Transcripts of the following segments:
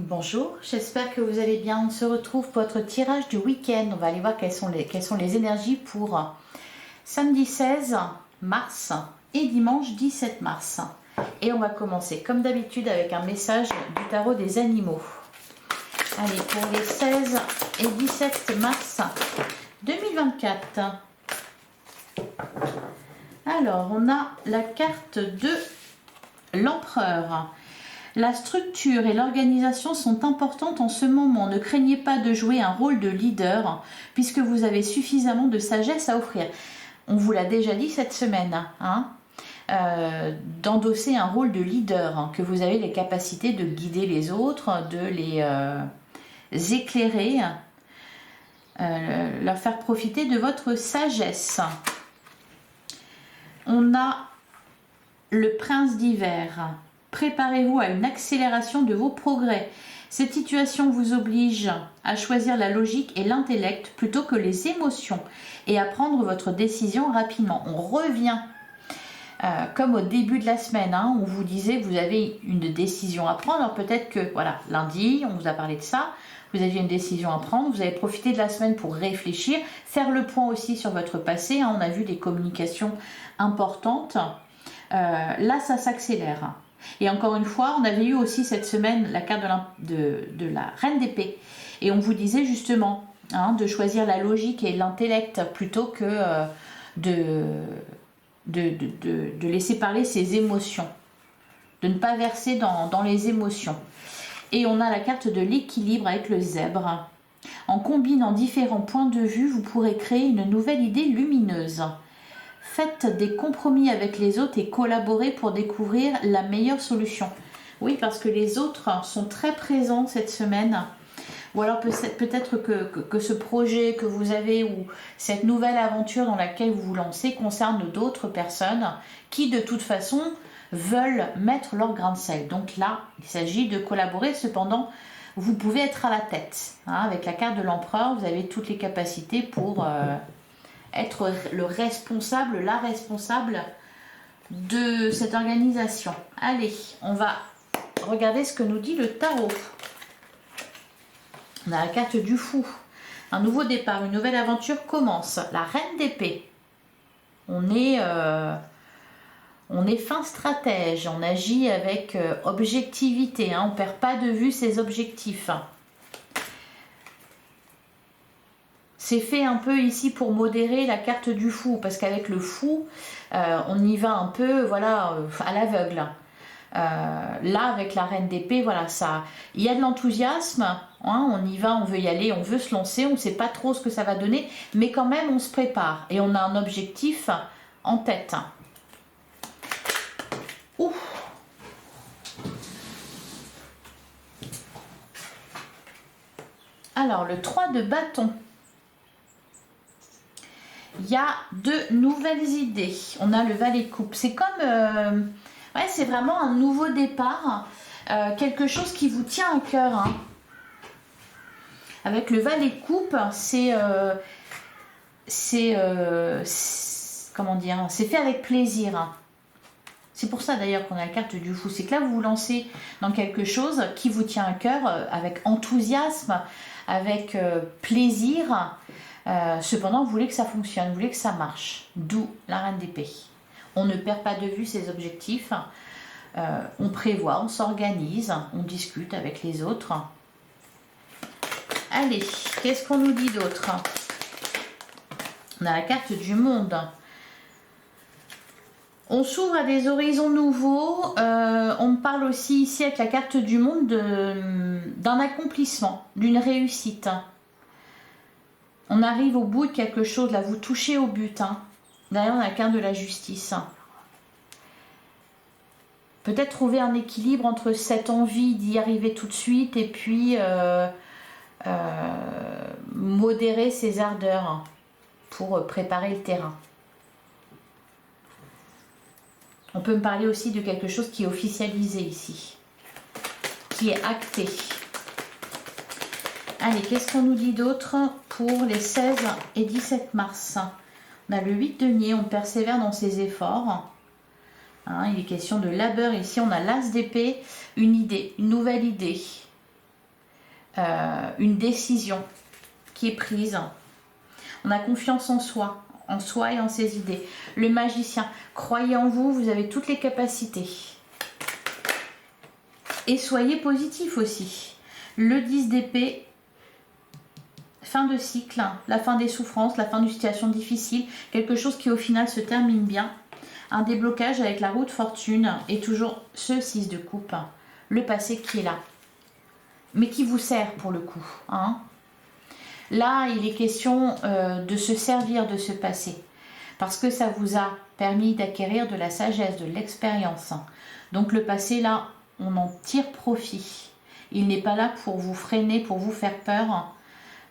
Bonjour, j'espère que vous allez bien. On se retrouve pour votre tirage du week-end. On va aller voir quelles sont les énergies pour samedi 16 mars et dimanche 17 mars. Et on va commencer comme d'habitude avec un message du tarot des animaux. Allez, pour les 16 et 17 mars 2024. Alors, on a la carte de l'empereur. La structure et l'organisation sont importantes en ce moment. Ne craignez pas de jouer un rôle de leader puisque vous avez suffisamment de sagesse à offrir. On vous l'a déjà dit cette semaine, d'endosser un rôle de leader, que vous avez les capacités de guider les autres, de les éclairer, leur faire profiter de votre sagesse. On a le prince d'hiver. Préparez-vous à une accélération de vos progrès. Cette situation vous oblige à choisir la logique et l'intellect plutôt que les émotions et à prendre votre décision rapidement. On revient comme au début de la semaine, où on vous disait que vous avez une décision à prendre. Alors peut-être que, voilà, lundi, on vous a parlé de ça, vous aviez une décision à prendre, vous avez profité de la semaine pour réfléchir, faire le point aussi sur votre passé. On a vu des communications importantes. Là, ça s'accélère. Et encore une fois, on avait eu aussi cette semaine la carte de la reine d'épée. Et on vous disait justement de choisir la logique et l'intellect plutôt que de laisser parler ses émotions. De ne pas verser dans les émotions. Et on a la carte de l'équilibre avec le zèbre. En combinant différents points de vue, vous pourrez créer une nouvelle idée lumineuse. Faites des compromis avec les autres et collaborez pour découvrir la meilleure solution. Oui, parce que les autres sont très présents cette semaine. Ou alors peut-être que ce projet que vous avez ou cette nouvelle aventure dans laquelle vous vous lancez concerne d'autres personnes qui de toute façon veulent mettre leur grain de sel. Donc là, il s'agit de collaborer. Cependant, vous pouvez être à la tête. Avec la carte de l'empereur, vous avez toutes les capacités pour... être le responsable, la responsable de cette organisation. Allez, on va regarder ce que nous dit le tarot. On a la carte du fou. Un nouveau départ, une nouvelle aventure commence. La reine d'épée. On est fin stratège, on agit avec objectivité. On ne perd pas de vue ses objectifs. C'est fait un peu ici pour modérer la carte du fou, parce qu'avec le fou, on y va un peu, voilà, à l'aveugle. Là, avec la reine d'épée, voilà, ça, il y a de l'enthousiasme, on y va, on veut y aller, on veut se lancer, on ne sait pas trop ce que ça va donner, mais quand même, on se prépare et on a un objectif en tête. Ouf. Alors, le 3 de bâton. Il y a de nouvelles idées. On a le valet coupe. C'est comme... ouais, c'est vraiment un nouveau départ. Quelque chose qui vous tient à cœur. Avec le valet coupe, c'est... comment dire? C'est fait avec plaisir. C'est pour ça d'ailleurs qu'on a la carte du fou. C'est que là, vous vous lancez dans quelque chose qui vous tient à cœur avec enthousiasme, avec plaisir. Cependant, vous voulez que ça fonctionne, vous voulez que ça marche. D'où la reine d'épée. On ne perd pas de vue ses objectifs. On prévoit, on s'organise, on discute avec les autres. Allez, qu'est-ce qu'on nous dit d'autre? On a la carte du monde. On s'ouvre à des horizons nouveaux. On parle aussi ici avec la carte du monde d'un accomplissement, d'une réussite. On arrive au bout de quelque chose, là, vous touchez au but. Derrière, on a la carte de la justice. Peut-être trouver un équilibre entre cette envie d'y arriver tout de suite et puis modérer ses ardeurs pour préparer le terrain. On peut me parler aussi de quelque chose qui est officialisé ici, qui est acté. Allez, qu'est-ce qu'on nous dit d'autre pour les 16 et 17 mars? On a le 8 denier, on persévère dans ses efforts. Il est question de labeur ici. On a l'as d'épée, une idée, une nouvelle idée. une décision qui est prise. On a confiance en soi et en ses idées. Le magicien, croyez en vous, vous avez toutes les capacités. Et soyez positif aussi. Le 10 d'épée, fin de cycle, la fin des souffrances, la fin d'une situation difficile, quelque chose qui au final se termine bien. Un déblocage avec la roue de fortune et toujours ce 6 de coupe, le passé qui est là, mais qui vous sert pour le coup. Hein. Là, il est question de se servir de ce passé, parce que ça vous a permis d'acquérir de la sagesse, de l'expérience. Donc le passé, là, on en tire profit. Il n'est pas là pour vous freiner, pour vous faire peur.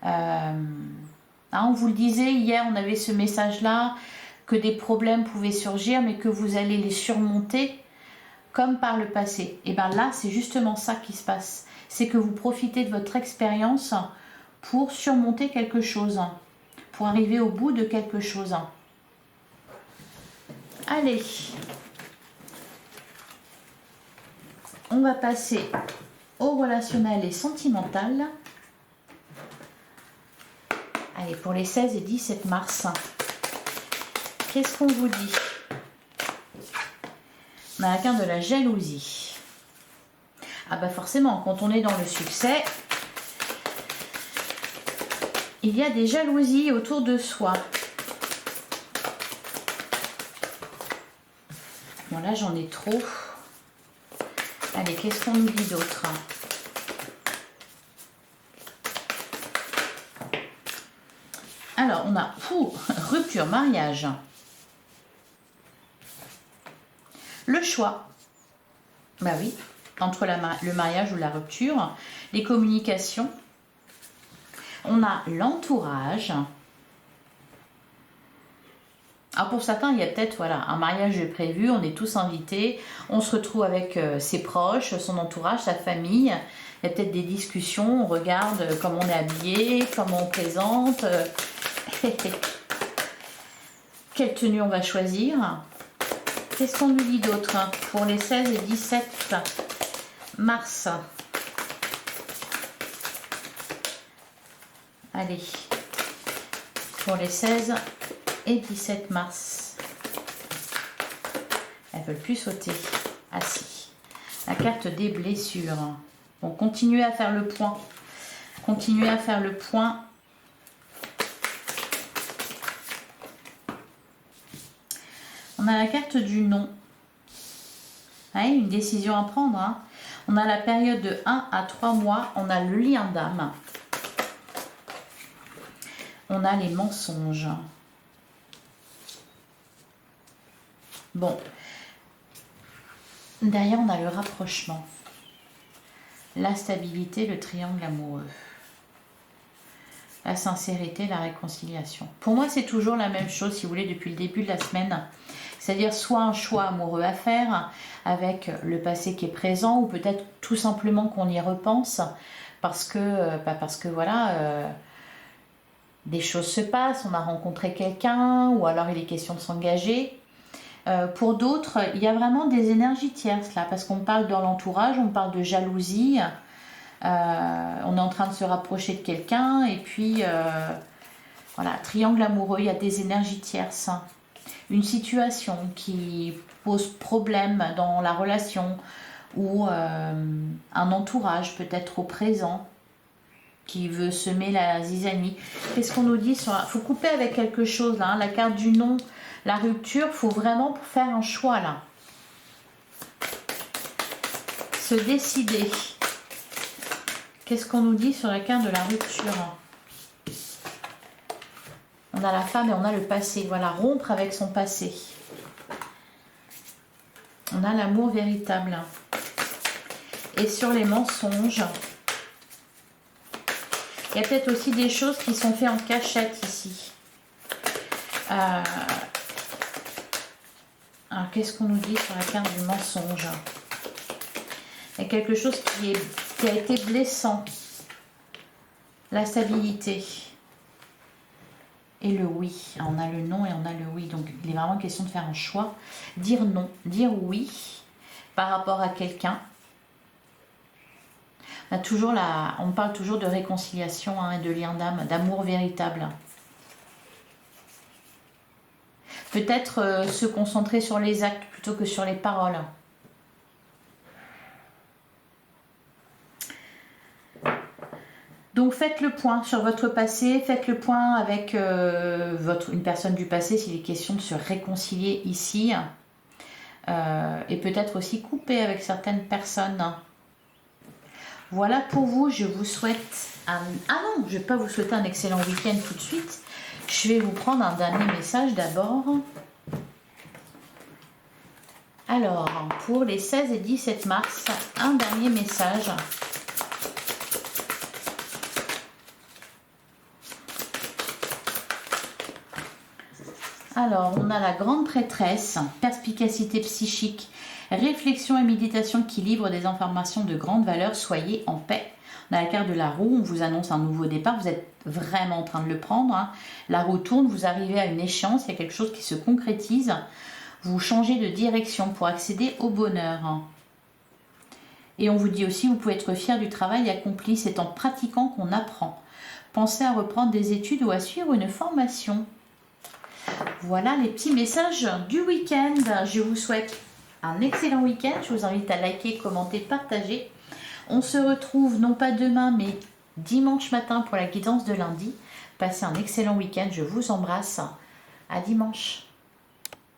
On vous le disait hier, on avait ce message-là, que des problèmes pouvaient surgir, mais que vous allez les surmonter comme par le passé. Et bien là, c'est justement ça qui se passe. C'est que vous profitez de votre expérience pour surmonter quelque chose, pour arriver au bout de quelque chose. Allez, on va passer au relationnel et sentimental. Allez, pour les 16 et 17 mars, qu'est-ce qu'on vous dit? On a la carte de la jalousie. Ah bah forcément, quand on est dans le succès, il y a des jalousies autour de soi. Bon là, j'en ai trop. Allez, qu'est-ce qu'on nous dit d'autre? Alors, on a rupture, mariage. Le choix. Bah oui, entre le mariage ou la rupture. Les communications. On a l'entourage. Alors pour certains, il y a peut-être un mariage prévu, on est tous invités, on se retrouve avec ses proches, son entourage, sa famille. Il y a peut-être des discussions, on regarde comment on est habillé, comment on présente, quelle tenue on va choisir. Qu'est-ce qu'on nous dit d'autre pour les 16 et 17 mars? Allez, pour les 16 et 17 mars. Elles ne veulent plus sauter. Ah si. La carte des blessures. Bon, continuez à faire le point. Continuez à faire le point. On a la carte du non. Ouais, une décision à prendre. Hein. On a la période de 1 à 3 mois. On a le lien d'âme. On a les mensonges. Bon. Derrière, on a le rapprochement. La stabilité, le triangle amoureux. La sincérité, la réconciliation. Pour moi, c'est toujours la même chose, si vous voulez, depuis le début de la semaine. C'est-à-dire soit un choix amoureux à faire avec le passé qui est présent, ou peut-être tout simplement qu'on y repense parce que voilà, des choses se passent, on a rencontré quelqu'un, ou alors il est question de s'engager. Pour d'autres, il y a vraiment des énergies tierces là, parce qu'on parle dans l'entourage, on parle de jalousie, on est en train de se rapprocher de quelqu'un, et puis voilà, triangle amoureux, il y a des énergies tierces. Une situation qui pose problème dans la relation, ou un entourage peut-être au présent qui veut semer la zizanie. Qu'est-ce qu'on nous dit sur la... faut couper avec quelque chose là, hein, la carte du non, la rupture, il faut vraiment faire un choix là. Se décider. Qu'est-ce qu'on nous dit sur la carte de la rupture? On a la femme et on a le passé. Voilà, rompre avec son passé. On a l'amour véritable. Et sur les mensonges, il y a peut-être aussi des choses qui sont faites en cachette ici. Alors, qu'est-ce qu'on nous dit sur la carte du mensonge? Il y a quelque chose qui a été blessant. La stabilité. Et le oui. On a le non et on a le oui. Donc, il est vraiment question de faire un choix. Dire non, dire oui par rapport à quelqu'un. On parle toujours de réconciliation hein, et de lien d'âme, d'amour véritable. Peut-être se concentrer sur les actes plutôt que sur les paroles. Donc faites le point sur votre passé, faites le point avec une personne du passé s'il est question de se réconcilier ici. Et peut-être aussi couper avec certaines personnes. Voilà pour vous, je vous souhaite un... Ah non, je ne vais pas vous souhaiter un excellent week-end tout de suite. Je vais vous prendre un dernier message d'abord. Alors, pour les 16 et 17 mars, un dernier message. Alors, on a la grande prêtresse, perspicacité psychique, réflexion et méditation qui livrent des informations de grande valeur, soyez en paix. On a la carte de la roue, on vous annonce un nouveau départ, vous êtes vraiment en train de le prendre. Hein. La roue tourne, vous arrivez à une échéance, il y a quelque chose qui se concrétise. Vous changez de direction pour accéder au bonheur. Et on vous dit aussi, vous pouvez être fier du travail accompli, c'est en pratiquant qu'on apprend. Pensez à reprendre des études ou à suivre une formation. Voilà les petits messages du week-end. Je vous souhaite un excellent week-end. Je vous invite à liker, commenter, partager. On se retrouve non pas demain, mais dimanche matin pour la guidance de lundi. Passez un excellent week-end. Je vous embrasse. À dimanche.